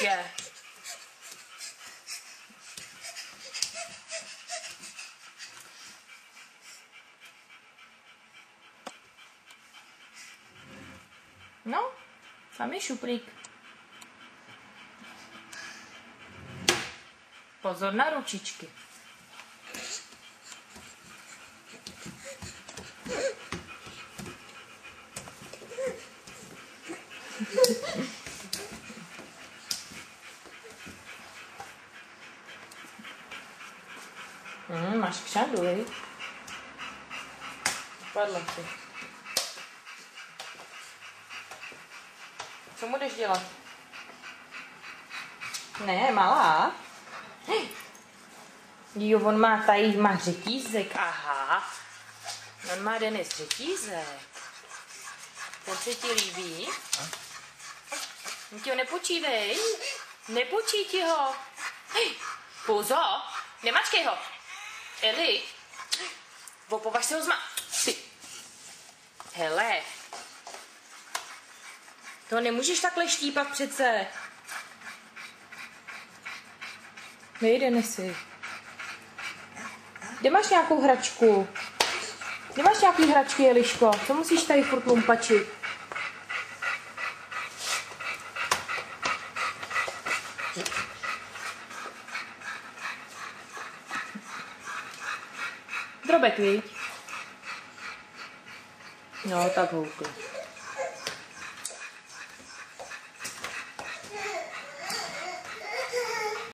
je. No, samý šuplík. Pozor na ručičky. Máš kšandu, viď? Padla si. Co budeš dělat? Ne, malá. Jo, on má tady, má řetízek, aha. On má Denis řetízek. Ten se ti líbí? Ti ho nepočívej. Nepočí ti ho. Pozor, nemačkej ho. Eli, opovaž se ho zma. Ty. Hele. To nemůžeš takhle štípat přece. Nejde, Denisi. Kde máš nějakou hračku? Kde máš nějaký hračky, Eliško? Co musíš tady furt lumpačit? Drobek, viď? No, tak houkli.